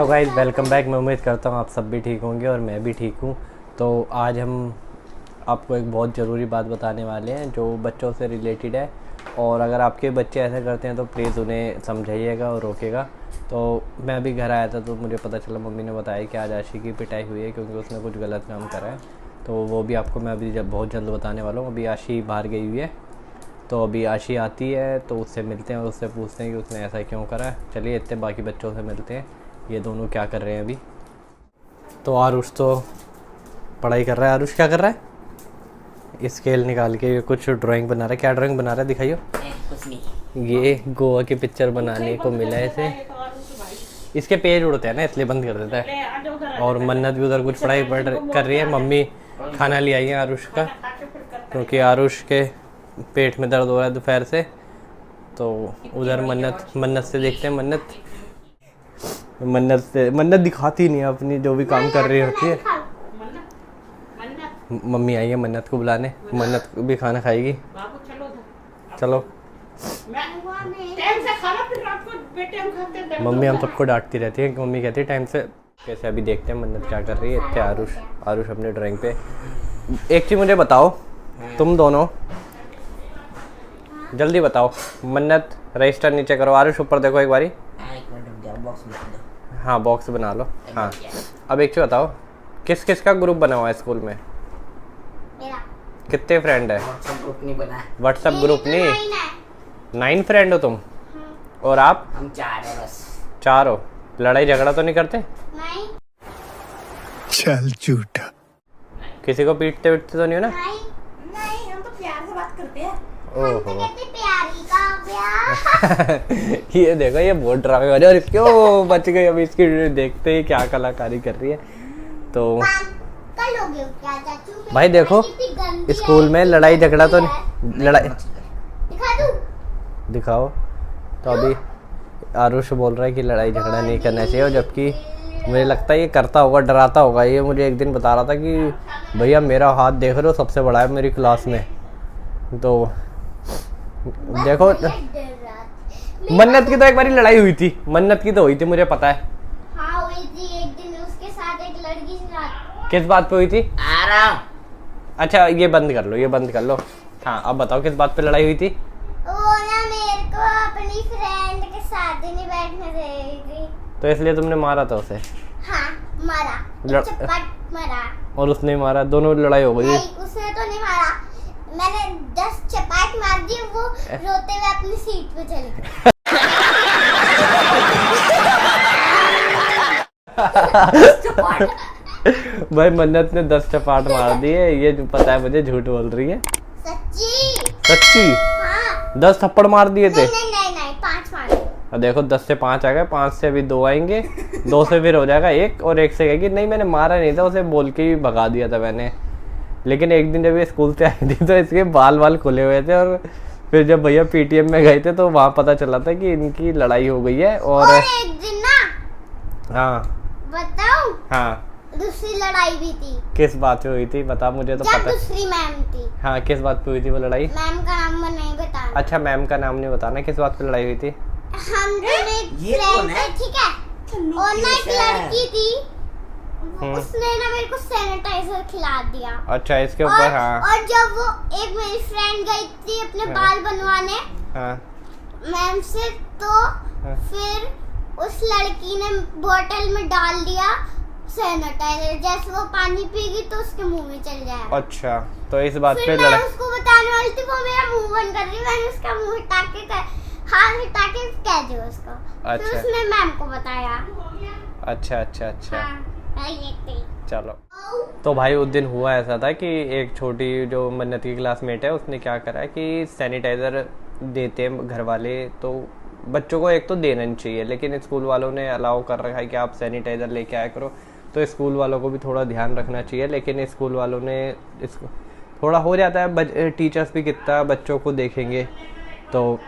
Hello guys, welcome back. मैं उम्मीद करता हूँ आप सब भी ठीक होंगे और मैं भी ठीक हूँ। तो आज हम आपको एक बहुत ज़रूरी बात बताने वाले हैं जो बच्चों से रिलेटेड है। और अगर आपके बच्चे ऐसा करते हैं तो प्लीज़ उन्हें समझाइएगा और रोकेगा। तो मैं अभी घर आया था तो मुझे पता चला, मम्मी ने बताया कि आज आशी की पिटाई हुई है क्योंकि उसने कुछ गलत काम करा है। तो वो भी आपको मैं अभी बहुत जल्द बताने वाला हूँ। अभी आशी बाहर गई हुई है, तो अभी आशी आती है तो उससे मिलते हैं और उससे पूछते हैं कि उसने ऐसा क्यों करा। चलिए इतने बाकी बच्चों से मिलते हैं, ये दोनों क्या कर रहे हैं अभी। तो आरुष तो पढ़ाई कर रहा है। आरुष क्या कर रहा है? स्केल निकाल के कुछ ड्राइंग बना रहा है। क्या ड्राइंग बना रहा है, दिखाइयो। कुछ नहीं, ये गोवा की पिक्चर बनाने को मिला है इसे। इसके पेज उड़ते हैं ना, इसलिए बंद कर देता है। और मन्नत भी उधर कुछ पढ़ाई कर रही है। मम्मी खाना ले आई है आरुष का, क्योंकि आरुष के पेट में दर्द हो रहा है दोपहर से। तो उधर मन्नत से देखते हैं। मन्नत दिखाती नहीं है अपनी जो भी काम कर रही होती है। मम्मी आई है मन्नत को बुलाने। मन्नत भी खाना खाएगी। चलो। मम्मी हम सबको डांटती रहती है कि मम्मी कहती है टाइम से। कैसे अभी देखते हैं मन्नत क्या कर रही है। इतने आरुष अपने ड्राइंग पे। एक चीज़ मुझे बताओ, तुम दोनों जल्दी बताओ। मन्नत रजिस्टर नीचे करो। आरुष ऊपर देखो एक बारी। हाँ, बॉक्स बना लो। हाँ, अब एक चीज़ बताओ, किस किस का ग्रुप बना हुआ है स्कूल में? मेरा। कितने फ्रेंड है? व्हाट्सएप ग्रुप नहीं बना है। व्हाट्सएप ग्रुप नहीं? 9 फ्रेंड हो तुम? और आप? हम 4 हैं बस। 4 हो। लड़ाई झगड़ा तो नहीं करते? नहीं। चल झूठा। किसी को पीटते तो नहीं हो ना? नहीं, हम तो प्यार से बात करते हैं। ओहो। प्यारी का प्यार। ये देखो, ये बहुत ड्रामे वाले। और क्यों बच गई अभी इसकी देखते ही क्या कलाकारी कर रही है। तो भाई देखो, स्कूल में लड़ाई झगड़ा तो नहीं। लड़ाई दिखाओ। तो अभी आरुष बोल रहा है कि लड़ाई झगड़ा नहीं करना चाहिए, और जबकि मुझे लगता है ये करता होगा, डराता होगा। ये मुझे एक दिन बता रहा था कि भैया मेरा हाथ देख रहे हो, सबसे बड़ा है मेरी क्लास में। तो देखो, मन्नत की तो एक बारी लड़ाई हुई थी। मन्नत की तो हुई थी, मुझे पता है। हाँ, हुई थी एक दिन उसके साथ एक लड़की से साथ। किस बात पे हुई थी? आ रहा हूँ। अच्छा, ये बंद कर लो, ये बंद कर लो। हाँ, अब बताओ किस बात पे लड़ाई हुई थी? वो ना मेरे को अपनी फ्रेंड के साथ ही नहीं बैठने दे रही थी, तो इसलिए तुमने मारा था उसे? हाँ, मारा। चप्पट मारा। और उसने मारा? दोनों लड़ाई हो गई? नहीं, उसने तो नहीं मारा। मैंने 10 चपाट मार दी, वो रोते हुए अपनी सीट पे चली गई। भाई मन्नत ने 10 चपाट मार दिए, ये जो पता है मुझे, झूठ बोल रही है। सच्ची? हाँ। 10 थप्पड़ मार दिए थे? नहीं, 5 मार दिए। अब देखो, 10 से 5 आ गए, 5 से अभी 2 आएंगे, 2 से फिर हो जाएगा 1, और 1 से कहेगी नहीं मैंने मारा नहीं था, उसे बोल के ही भगा दिया था मैंने। लेकिन एक दिन जब ये स्कूल से आई थी तो इसके बाल खुले हुए थे, और फिर जब भैया पीटीएम में गए थे तो वहाँ पता चला था कि इनकी लड़ाई हो गई है। और एक दिन ना, हाँ बताऊं? हाँ, दूसरी लड़ाई भी थी। किस बात पे हुई थी बता, मुझे तो जब पता। दूसरी मैम थी। हाँ, किस बात पे हुई थी वो लड़ाई? मैम का नाम मैं नहीं बताना। अच्छा, मैम का नाम नहीं बताना। किस बात पे लड़ाई हुई थी? हम दोनों एक फ्रेंड थे, ठीक है? और ना एक लड़की थी, उसने ना मेरे को सैनिटाइजर खिला दिया। अच्छा, इसके ऊपर। हाँ। और जब वो एक मेरी फ्रेंड गई थी अपने बाल बनवाने मैम से, तो फिर उस लड़की ने बोतल में डाल दिया सैनिटाइजर। जैसे वो पानी पीगी तो उसके मुंह में चल जाएगा। अच्छा, तो इस बात पे मैं उसको बताने वाली थी, वो मेरा मुंह बंद कर रही, मैंने उसका मुंह हटा के हाथ हटा के कह दिया उसको। अच्छा। फिर उसने मैम को बताया। अच्छा। हाँ, ये थी। चलो। तो भाई उस दिन हुआ ऐसा था कि एक छोटी जो मन्नत की क्लासमेट है, उसने क्या करा कि सैनिटाइज़र देते हैं घर वाले, तो बच्चों को एक तो देना नहीं चाहिए, लेकिन स्कूल वालों ने अलाउ कर रखा है कि आप सैनिटाइज़र लेके आया करो। तो स्कूल वालों को भी थोड़ा ध्यान रखना चाहिए, लेकिन स्कूल वालों ने इसको थोड़ा हो जाता है, टीचर्स भी कितना बच्चों को देखेंगे। तो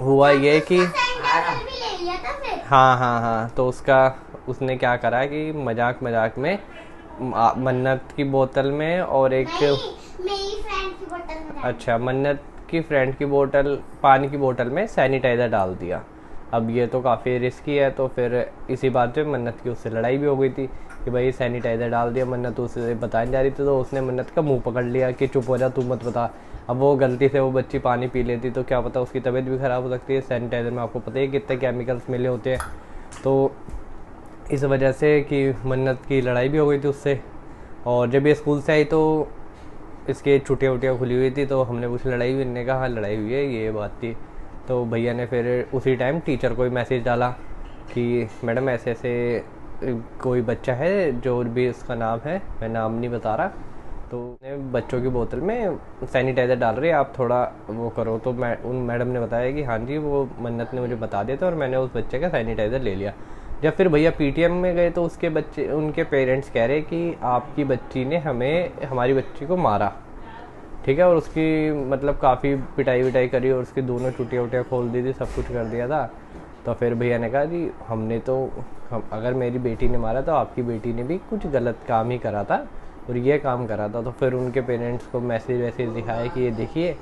हुआ ये कि हाँ, तो उसने क्या करा कि मजाक में मन्नत की बोतल में और एक मेरी फ्रेंड की बोतल में। अच्छा, मन्नत की फ्रेंड की बोतल, पानी की बोतल में सैनिटाइज़र डाल दिया। अब ये तो काफ़ी रिस्की है। तो फिर इसी बात पे मन्नत की उससे लड़ाई भी हो गई थी कि भाई सैनिटाइज़र डाल दिया। मन्नत उसे बताने जा रही थी तो उसने मन्नत का मुंह पकड़ लिया कि चुप हो जा, तू मत बता। अब वो गलती से वो बच्ची पानी पी लेती तो क्या पता उसकी तबीयत भी ख़राब हो सकती है। सैनिटाइज़र में आपको पता ही कितने केमिकल्स मिले होते हैं। तो इस वजह से कि मन्नत की लड़ाई भी हो गई थी उससे। और जब ये स्कूल से आई तो इसके छुट्टियाँ वुट्टियाँ खुली हुई थी तो हमने पूछी लड़ाई हुई, ने कहा हाँ लड़ाई हुई है, ये बात थी। तो भैया ने फिर उसी टाइम टीचर को ही मैसेज डाला कि मैडम ऐसे ऐसे कोई बच्चा है जो भी उसका नाम है, मैं नाम नहीं बता रहा, तो बच्चों की बोतल में सैनिटाइज़र डाल रही है, आप थोड़ा वो करो। तो उन मैडम ने बताया कि हाँ जी वो मन्नत ने मुझे बता दिया था और मैंने उस बच्चे का सैनिटाइज़र ले लिया। जब फिर भैया पीटीएम में गए तो उसके बच्चे, उनके पेरेंट्स कह रहे कि आपकी बच्ची ने हमारी बच्ची को मारा, ठीक है, और उसकी मतलब काफ़ी पिटाई विटाई करी और उसकी दोनों चुटियाँ वुटियाँ खोल दी थी, सब कुछ कर दिया था। तो फिर भैया ने कहा जी अगर मेरी बेटी ने मारा तो आपकी बेटी ने भी कुछ गलत काम ही करा था और ये काम करा था। तो फिर उनके पेरेंट्स को मैसेज वैसेज दिखाया कि ये देखिए।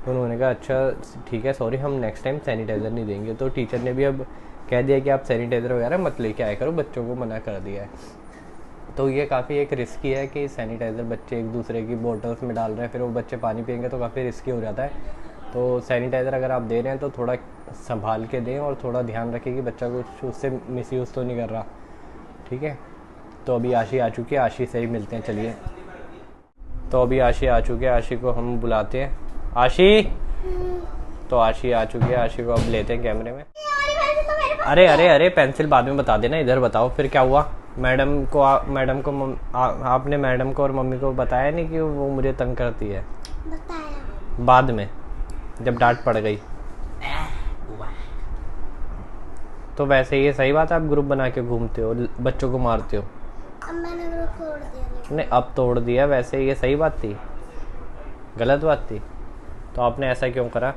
तो उन्होंने कहा अच्छा ठीक है सॉरी, हम नेक्स्ट टाइम सैनिटाइज़र नहीं देंगे। तो टीचर ने भी अब कह दिया कि आप सैनिटाइज़र वगैरह मत लेके आया करो, बच्चों को मना कर दिया है। तो ये काफ़ी एक रिस्की है कि सैनिटाइज़र बच्चे एक दूसरे की बोतल्स में डाल रहे हैं, फिर वो बच्चे पानी पियेंगे तो काफ़ी रिस्की हो जाता है। तो सैनिटाइज़र अगर आप दे रहे हैं तो थोड़ा संभाल के दें और थोड़ा ध्यान रखें कि बच्चा कुछ उससे मिसयूज़ तो नहीं कर रहा, ठीक है। तो अभी आशी आ चुकी है, आशी से ही मिलते हैं, चलिए। तो अभी आशी आ चुकी है, आशी को हम बुलाते हैं। आशी, तो आशी आ चुकी है, आशी को अब लेते हैं कैमरे में। अरे अरे अरे पेंसिल बाद में बता देना, इधर बताओ फिर क्या हुआ। मैडम को आपने मैडम को और मम्मी को बताया नहीं कि वो मुझे तंग करती है? बताया बाद में जब डांट पड़ गई। तो वैसे ये सही बात है, आप ग्रुप बना के घूमते हो, बच्चों को मारते हो? अब मैंने ग्रुप तोड़ दिया। नहीं अब तोड़ दिया, वैसे ये सही बात थी, गलत बात थी? तो आपने ऐसा क्यों करा?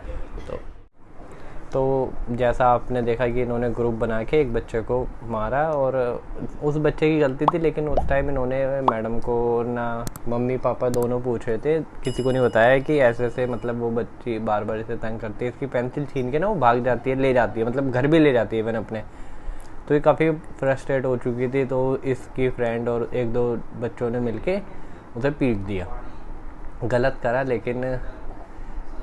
तो जैसा आपने देखा कि इन्होंने ग्रुप बना के एक बच्चे को मारा और उस बच्चे की गलती थी, लेकिन उस टाइम इन्होंने मैडम को ना मम्मी पापा दोनों पूछ रहे थे, किसी को नहीं बताया कि ऐसे ऐसे मतलब वो बच्ची बार बार इसे तंग करती है, इसकी पेंसिल छीन के ना वो भाग जाती है, ले जाती है, मतलब घर भी ले जाती है इवन अपने। तो ये काफ़ी फ्रस्ट्रेट हो चुकी थी। तो इसकी फ्रेंड और एक दो बच्चों ने मिलके उसे पीट दिया, गलत करा। लेकिन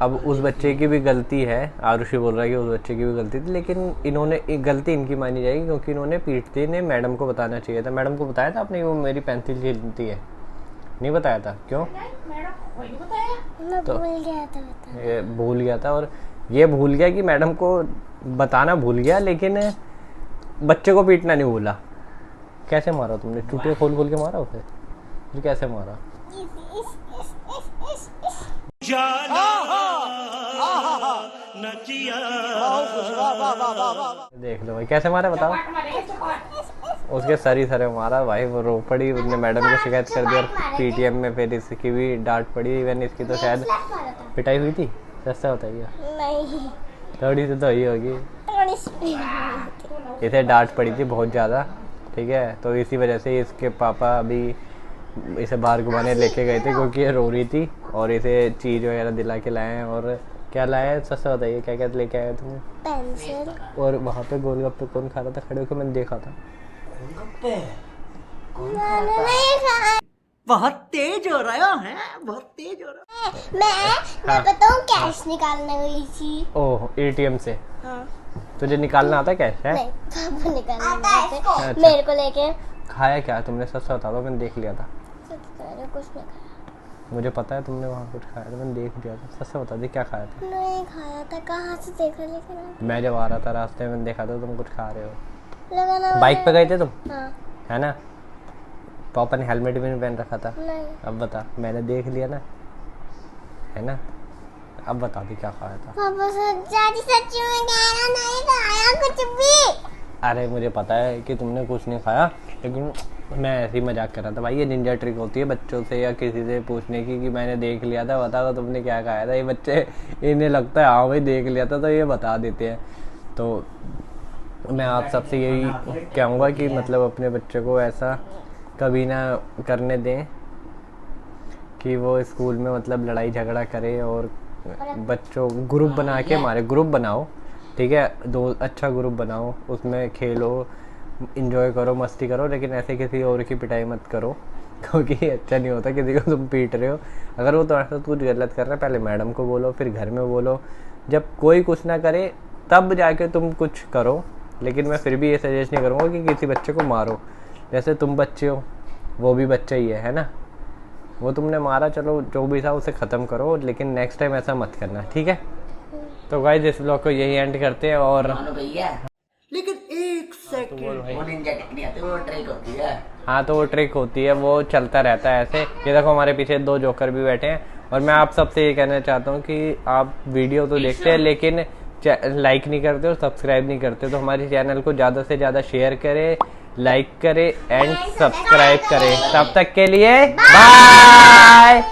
अब उस बच्चे की भी गलती है, आरुषि बोल रहा है कि उस बच्चे की भी गलती थी, लेकिन इन्होंने एक गलती इनकी मानी जाएगी क्योंकि इन्होंने पीटते ने मैडम को बताना चाहिए था। मैडम को बताया था आपने वो मेरी पेंसिल छीनती है? नहीं बताया था, क्यों? तो भूल गया था ये भूल गया था, और ये भूल गया कि मैडम को बताना भूल गया, लेकिन बच्चे को पीटना नहीं भूला। कैसे मारा तुमने? चुटिया खोल खोल के मारा उसे? फिर कैसे मारा? देख लो भाई कैसे मारा, बताओ। उसके सर से मारा भाई, वो रो पड़ी, उसने मैडम को शिकायत कर दी और पीटीएम में फिर इसकी भी डांट पड़ी। इवन इसकी तो शायद पिटाई हुई थी, सस्ता बताइए। नहीं, थोड़ी सी तो हुई होगी, इसे डांट पड़ी थी बहुत ज़्यादा, ठीक है। तो इसी वजह से इसके पापा अभी इसे बाहर घुमाने लेके गए थे क्योंकि ये रो रही थी, और इसे चीज़ वगैरह दिला के लाए हैं। और क्या लाया है सस्ता बताइए, क्या क्या लेके आए तुमने? पेंसिल। और वहाँ पे गोलगप्पे कौन खा रहा था खड़े होकर? मैंने देखा था। मैंने नहीं खाया। बहुत तेज हो रहा है, बहुत तेज हो रहा है। मैं बताऊं, कैश निकालने गई थी। ओह, एटीएम से? हाँ। तुझे निकालना आता कैश है? नहीं, पापा निकालने गए थे, अच्छा। मेरे को लेके। खाया क्या तुमने? सस्ता बता दो, मैंने देख लिया था। मैंने कुछ नहीं खाया। मुझे पता है तुमने वहाँ कुछ खाया था, मैंने देख लिया था। सस्ता बता दे क्या खाया था? नहीं खाया था, कहाँ से देखा, लेकिन मैं जब आ रहा था रास्ते में देखा था तुम कुछ खा रहे हो। लगा ना। बाइक पे गए थे तुम? हाँ। है ना? पापा ने हेलमेट भी नहीं पहन रखा था। नहीं। अब बता, मैंने देख लिया ना, है ना? अब बता दी क्या खाया था? पापा सच में कह रहा, नहीं खाया कुछ भी। अरे मुझे पता है कि तुमने कुछ नहीं खाया, लेकिन मैं ऐसे ही मजाक कर रहा था भाई। ये निंजा ट्रिक होती है बच्चों से या किसी से पूछने की कि मैंने देख लिया था, बता दो तुमने क्या खाया था। ये बच्चे, इन्हें लगता है हाँ भाई देख लिया था, तो ये बता देते हैं। तो मैं आप सबसे यही कहूँगा कि मतलब अपने बच्चे को ऐसा कभी ना करने दें कि वो स्कूल में मतलब लड़ाई झगड़ा करे और बच्चों ग्रुप बना के मारे। ग्रुप बनाओ, ठीक है। दो अच्छा ग्रुप बनाओ, उसमें खेलो, इंजॉय करो, मस्ती करो, लेकिन ऐसे किसी और की पिटाई मत करो क्योंकि अच्छा नहीं होता किसी को तुम पीट रहे हो। अगर वो तुम्हारे साथ कुछ गलत कर रहा है, पहले मैडम को बोलो, फिर घर में बोलो। जब कोई कुछ ना करे तब जाके तुम कुछ करो। लेकिन मैं फिर भी ये सजेस्ट नहीं करूँगा कि किसी बच्चे को मारो। जैसे तुम बच्चे हो, वो भी बच्चा ही है ना। वो तुमने मारा, चलो जो भी था उसे ख़त्म करो, लेकिन नेक्स्ट टाइम ऐसा मत करना, ठीक है। तो गाइस इस ब्लॉग को यही एंड करते हैं। और लेकिन एक सेकंड, वो निंजा टेक्निक आती है, वो ट्रिक होती है। हाँ तो वो ट्रिक होती है, वो चलता रहता है ऐसे। ये देखो हमारे पीछे 2 जोकर भी बैठे हैं। और मैं आप सबसे ये कहना चाहता हूँ कि आप वीडियो तो देखते हैं लेकिन लाइक नहीं करते और सब्सक्राइब नहीं करते। तो हमारे चैनल को ज़्यादा से ज़्यादा शेयर करें, लाइक करें एंड सब्सक्राइब करें। तब तक के लिए बाय।